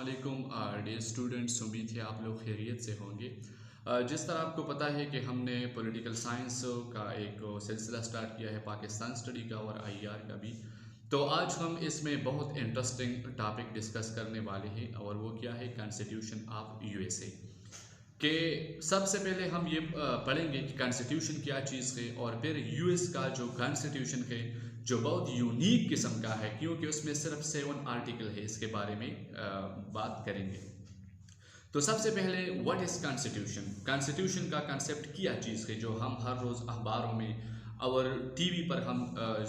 अस्सलाम dear students, उम्मीद है आप लोग खैरियत से होंगे। जिस तरह आपको पता है कि हमने पॉलिटिकल साइंस का एक सिलसिला स्टार्ट किया है, पाकिस्तान स्टडी का और आईआर का भी। तो आज हम इसमें बहुत इंटरेस्टिंग टॉपिक डिस्कस करने वाले हैं और वो क्या है, कॉन्स्टिट्यूशन ऑफ यूएसए। कि सबसे पहले हम ये पढ़ेंगे कि कॉन्स्टिट्यूशन क्या चीज़ है, और फिर यूएस का जो कॉन्स्टिट्यूशन है जो बहुत यूनिक किस्म का है, क्योंकि उसमें सिर्फ 7 आर्टिकल है, इसके बारे में बात करेंगे। तो सबसे पहले व्हाट इज़ कॉन्स्टिट्यूशन। कॉन्स्टिट्यूशन का कॉन्सेप्ट क्या चीज़ है जो हम हर रोज़ अखबारों में और टीवी पर हम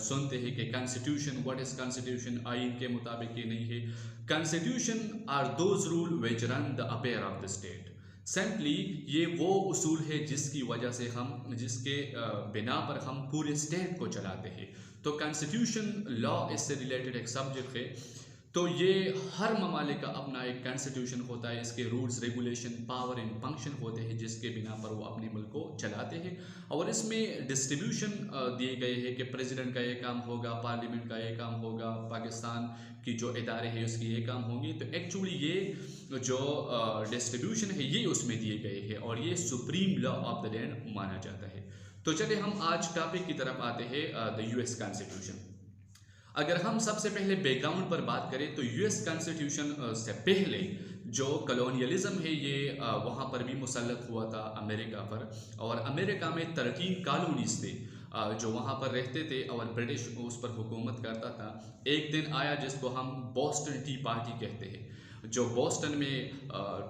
सुनते हैं कि कॉन्स्टिट्यूशन, व्हाट इज़ कॉन्स्टिट्यूशन, आइन के मुताबिक ये नहीं है। Constitution are those rule which run the affair of the state. Simply ये वो उसूल है जिसकी वजह से हम, जिसके बिना पर हम पूरे स्टेट को चलाते हैं। तो कॉन्स्टिट्यूशन लॉ इससे रिलेटेड एक सब्जेक्ट है। तो ये हर ममालिक का अपना एक कॉन्स्टिट्यूशन होता है, इसके rules, regulation, power and function होते हैं जिसके बिना पर वो अपने मुल्क को चलाते हैं। और इसमें डिस्ट्रीब्यूशन दिए गए हैं कि प्रेसिडेंट का ये काम होगा, पार्लियामेंट का ये काम होगा, पाकिस्तान की जो इदारे हैं उसके ये काम होंगे। तो एक्चुअली ये जो डिस्ट्रीब्यूशन है ये उसमें दिए गए हैं और ये supreme law of the land माना जाता है। तो चलिए हम आज टॉपिक की तरफ आते हैं, द यूएस कॉन्स्टिट्यूशन। अगर हम सबसे पहले बैकग्राउंड पर बात करें तो यूएस कॉन्स्टिट्यूशन से पहले जो कॉलोनियलिज्म है ये वहाँ पर भी मुसल्लत हुआ था अमेरिका पर। और अमेरिका में 13 कॉलोनीज थे जो वहाँ पर रहते थे और ब्रिटिश उस पर हुकूमत करता था। एक दिन आया जिसको हम बोस्टन टी पार्टी कहते हैं, जो बोस्टन में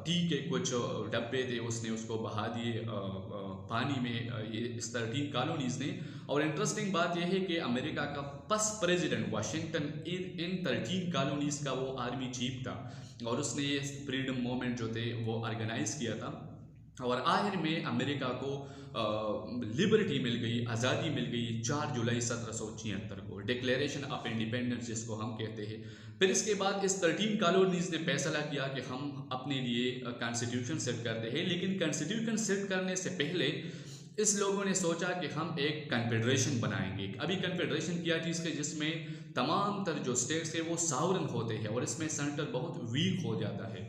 टी के कुछ डब्बे थे, उसने उसको बहा दिए पानी में, ये इस 13 कॉलोनीज ने। और इंटरेस्टिंग बात यह है कि अमेरिका का फर्स्ट प्रेसिडेंट वाशिंगटन इन 13 कॉलोनीज का वो आर्मी चीफ था और उसने ये फ्रीडम मूवमेंट जो थे वो ऑर्गेनाइज किया था। और आखिर में अमेरिका को लिबर्टी मिल गई, आज़ादी मिल गई 4 जुलाई 1776 को, डिक्लेरेशन ऑफ इंडिपेंडेंस जिसको हम कहते हैं। फिर इसके बाद इस 13 कॉलोनीज ने फैसला किया कि हम अपने लिए कॉन्स्टिट्यूशन सेट करते हैं। लेकिन कॉन्स्टिट्यूशन सेट करने से पहले इस लोगों ने सोचा कि हम एक कन्फेडरेशन बनाएंगे। अभी कन्फेडरेशन क्या चीज़ है जिसमें तमाम तर जो स्टेट्स है वो सावरन होते हैं और इसमें सेंटर बहुत वीक हो जाता है।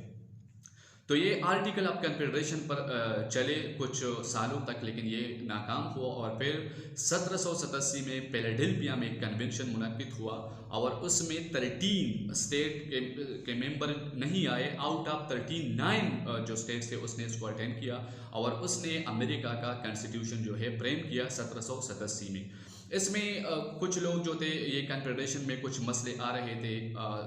तो ये आर्टिकल ऑफ कन्फेडरेशन पर चले कुछ सालों तक, लेकिन ये नाकाम हुआ। और फिर 1787 में फिलाडेल्फिया में एक कन्वेंशन मुनक्किद हुआ और उसमें 13 स्टेट के मेंबर नहीं आए। आउट ऑफ 39 जो स्टेट्स थे उसने इसको अटेंड किया और उसने अमेरिका का कॉन्स्टिट्यूशन जो है फ्रेम किया 1787 में। इसमें कुछ लोग जो थे, ये कन्फेडरेशन में कुछ मसले आ रहे थे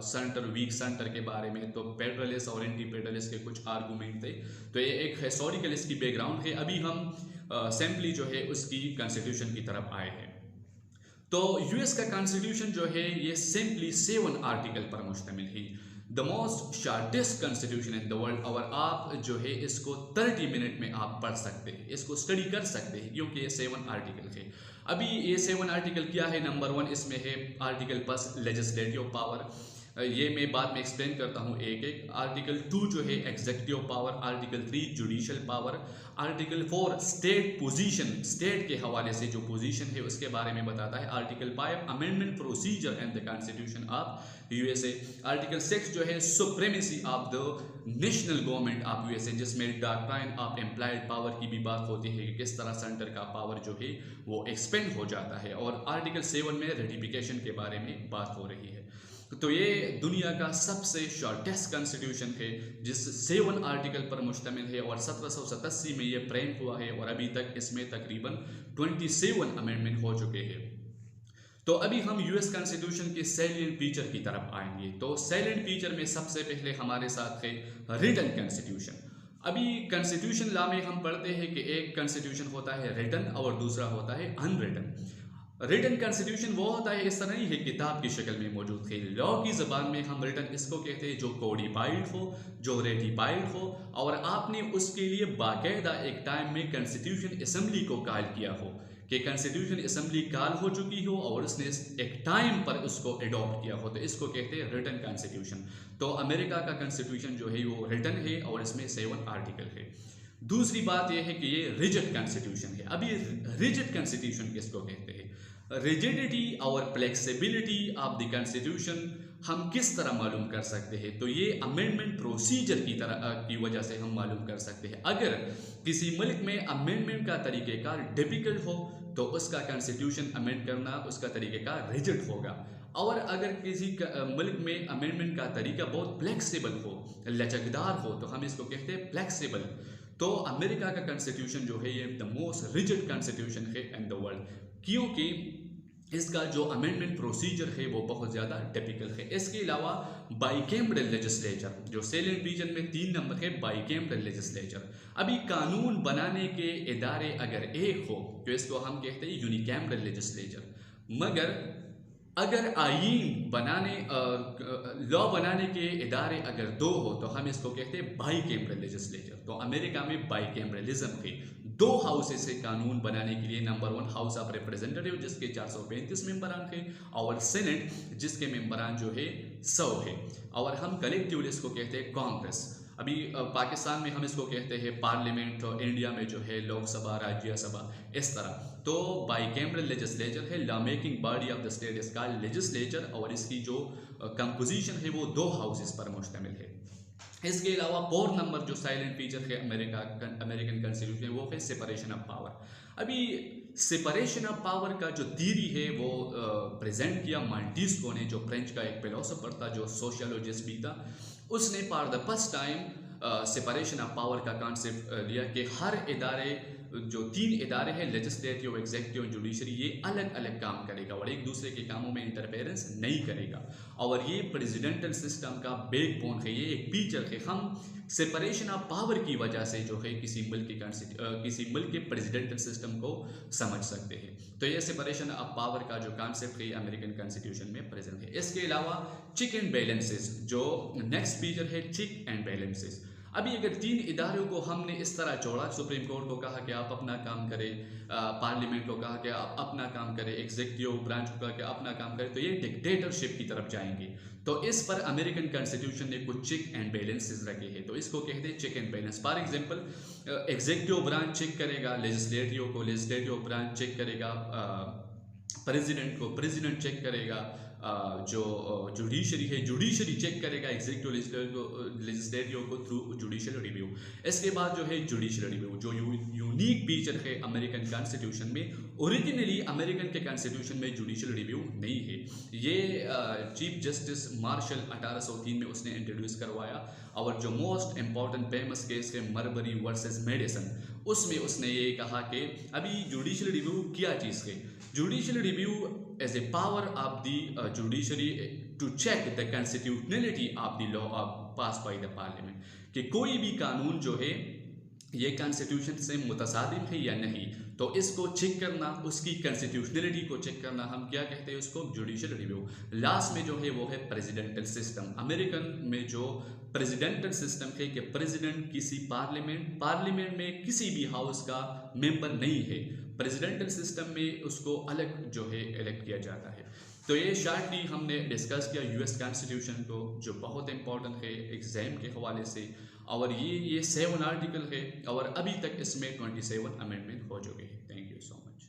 सेंटर, वीक सेंटर के बारे में, तो फेडरलिस्ट और एंटी फेडरलिस्ट के कुछ आर्गूमेंट थे। तो ये एक हिस्टोरिकल इसकी बैकग्राउंड है। अभी हम सिंपली जो है उसकी कॉन्स्टिट्यूशन की तरफ आए हैं। तो यूएस का कॉन्स्टिट्यूशन जो है ये सिंपली 7 आर्टिकल पर मुश्तमिल है, the most shortest constitution in the world. और आप जो है इसको 30 मिनट में आप पढ़ सकते हैं, इसको स्टडी कर सकते हैं, क्योंकि ये 7 आर्टिकल है। अभी ये 7 आर्टिकल क्या है, नंबर 1 इसमें है आर्टिकल प्लस लेजिस्लेटिव पावर। ये मैं बाद में एक्सप्लेन करता हूँ एक एक। आर्टिकल 2 जो है executive power, article 3 judicial power, article 4 state position, state के हवाले से जो पोजीशन है उसके बारे में बताता है। Article 5 amendment procedure and the constitution of USA. Article 6 जो है supremacy of the national government of USA, जिसमें डॉक्ट्राइन ऑफ एम्प्लॉयड पावर की भी बात होती है कि किस तरह सेंटर का पावर जो है वो एक्सपेंड हो जाता है। और आर्टिकल 7 में रेटिफिकेशन के बारे में बात हो रही है। तो ये दुनिया का सबसे शॉर्टेस्ट कॉन्स्टिट्यूशन है जिस 7 आर्टिकल पर मुश्तमिल है और 1787 में ये फ्रेम हुआ है और अभी तक इसमें तकरीबन 27 अमेंडमेंट हो चुके हैं। तो अभी हम यूएस कॉन्स्टिट्यूशन के सैलिएंट फीचर की तरफ आएंगे। तो सैलिएंट फीचर में सबसे पहले हमारे साथ है रिटन कॉन्स्टिट्यूशन। अभी कॉन्स्टिट्यूशन लॉ में हम पढ़ते हैं कि एक कॉन्स्टिट्यूशन होता है रिटन और दूसरा होता है अनरिटन। रिटन कॉन्स्टिट्यूशन वो होता है, इस तरह नहीं है किताब की शक्ल में मौजूद है। लॉ की ज़बान में हम रिटन इसको कहते हैं जो कोडिफाइड हो, जो रेटिफाइड हो और आपने उसके लिए बाकायदा एक टाइम में कॉन्स्टिट्यूशन असम्बली को कॉल किया हो, कि कॉन्स्टिट्यूशन असम्बली कॉल हो चुकी हो और उसने एक टाइम पर उसको अडॉप्ट किया हो, तो इसको कहते हैं रिटन कॉन्स्टिट्यूशन। तो अमेरिका का कॉन्स्टिट्यूशन जो है वो रिटन है और इसमें 7 आर्टिकल है। दूसरी बात यह है कि ये रिजिड कॉन्स्टिट्यूशन है। अभी रिजिड कॉन्स्टिट्यूशन किसको कहते हैं? Rigidity or flexibility of the constitution हम किस तरह मालूम कर सकते हैं? तो ये अमेंडमेंट प्रोसीजर की तरह की वजह से हम मालूम कर सकते हैं। अगर किसी मुल्क में अमेंडमेंट का तरीक़ेकार डिफ़िकल्ट हो तो उसका कॉन्स्टिट्यूशन अमेंड करना उसका तरीक़ेकार रिजिड होगा, और अगर किसी मुल्क में अमेंडमेंट का तरीका बहुत फ्लेक्सिबल हो, लचकदार हो, तो हम इसको कहते हैं फ्लेक्सिबल। तो अमेरिका का कॉन्स्टिट्यूशन जो है ये द मोस्ट रिजिड कॉन्स्टिट्यूशन है इन द वर्ल्ड, क्योंकि इसका जो अमेंडमेंट प्रोसीजर है वो बहुत ज़्यादा टिपिकल है। इसके अलावा बाइकैमरल लेजिस्लेचर, जो सेलेंट रीजन में 3 नंबर है, बाइकैमरल लेजिस्लेचर। अभी कानून बनाने के इदारे अगर एक हो तो इसको हम कहते हैं यूनिकैमरल लेजिस्लेचर, मगर अगर आईन बनाने लॉ बनाने के इदारे अगर 2 हो तो हम इसको कहते हैं बाइकैमरल लेजिस्लेचर। तो अमेरिका में बाइकैमरलिज्म है, 2 हाउसेस से कानून बनाने के लिए। नंबर 1 हाउस ऑफ रिप्रेजेंटेटिव जिसके 435 मेंबरान है, और सेनेट जिसके मेंबरान जो है 100 है, और हम कलेक्टिवली इसको कहते हैं कांग्रेस। अभी पाकिस्तान में हम इसको कहते हैं पार्लियामेंट, और इंडिया में जो है लोकसभा, राज्यसभा, इस तरह। तो बाइकैमरल लेजिस्लेचर है, law making body of the state is called legislature, और इसकी जो कंपोजिशन है वो 2 हाउसेस पर मुश्तमिल है। इसके अलावा 4 नंबर जो साइलेंट फीचर है अमेरिकन कॉन्स्टिट्यूशन वो है सेपरेशन ऑफ पावर। अभी सेपरेशन ऑफ पावर का जो थ्योरी है वो प्रेजेंट किया मॉन्टेस्क्यू ने, जो फ्रेंच का एक फिलोसोफर था, जो सोशियोलॉजिस्ट भी था। उसने for the first time separation of power का कॉन्सेप्ट लिया कि हर इदारे, जो 3 इदारे हैं, लेजिस्लेटिव, एग्जीक्यूटिव, जुडिशरी, ये अलग अलग काम करेगा और एक दूसरे के कामों में इंटरफेरेंस नहीं करेगा, और ये प्रेसिडेंटल सिस्टम का बैकबोन है, ये एक फीचर है। हम सेपरेशन ऑफ पावर की वजह से जो है किसी मुल्क के प्रेसिडेंटल सिस्टम को समझ सकते हैं। तो ये सेपरेशन ऑफ पावर का जो कॉन्सेप्ट है अमेरिकन कॉन्स्टिट्यूशन में प्रेजेंट है। इसके अलावा चेक एंड बैलेंसेस, जो नेक्स्ट फीचर है चेक एंड बैलेंसेस। अभी अगर 3 इदारों को हमने इस तरह जोड़ा, सुप्रीम कोर्ट को कहा कि आप अपना काम करें, पार्लियामेंट को कहा कि आप अपना काम करें, एग्जीक्यूटिव ब्रांच को कहा कि अपना काम करें, तो ये डिक्टेटरशिप की तरफ जाएंगे। तो इस पर अमेरिकन कॉन्स्टिट्यूशन ने कुछ चेक एंड बैलेंसेस रखे हैं, तो इसको कहते हैं check and balance. For example, executive branch check करेगा लेजिस्लेटिव ब्रांच चेक करेगा प्रेसिडेंट को, प्रेसिडेंट चेक करेगा जो जुडिशरी है, जुडिशरी चेक करेगा एग्जीक्यूटिव लेजिस्लेटिव को थ्रू जुडिशियल रिव्यू। इसके बाद जो है जुडिशियल रिव्यू, जो यूनिक फीचर है अमेरिकन कॉन्स्टिट्यूशन में। ओरिजिनली अमेरिकन के कॉन्स्टिट्यूशन में जुडिशियल रिव्यू नहीं है, ये चीफ जस्टिस मार्शल 1803 में उसने इंट्रोड्यूस करवाया, और जो मोस्ट इंपॉर्टेंट फेमस केस है मरबरी वर्सेस मेडिसन, उसमें उसने ये कहा कि अभी जुडिशियल रिव्यू क्या चीज़ है। Judicial review as a power of the judiciary to check the constitutionality of the law pass by the parliament, कि कोई भी कानून जो है ये कॉन्स्टिट्यूशन से मुतसादिम है या नहीं, तो इसको चेक करना, उसकी कॉन्स्टिट्यूशनलिटी को चेक करना, हम क्या कहते हैं उसको, जुडिशियल रिव्यू। लास्ट में जो है वो है प्रेसिडेंटल सिस्टम। अमेरिकन में जो प्रेसिडेंटल सिस्टम है कि प्रेसिडेंट किसी पार्लियामेंट में किसी भी हाउस का मेंबर नहीं है, प्रेसिडेंटल सिस्टम में उसको अलग जो है इलेक्ट किया जाता है। तो ये शॉर्टली हमने डिस्कस किया यूएस कॉन्स्टिट्यूशन को, जो बहुत इंपॉर्टेंट है एग्जाम के हवाले से, और ये 7 आर्टिकल है, और अभी तक इसमें 27 अमेंडमेंट हो चुके हैं। Thank you so much.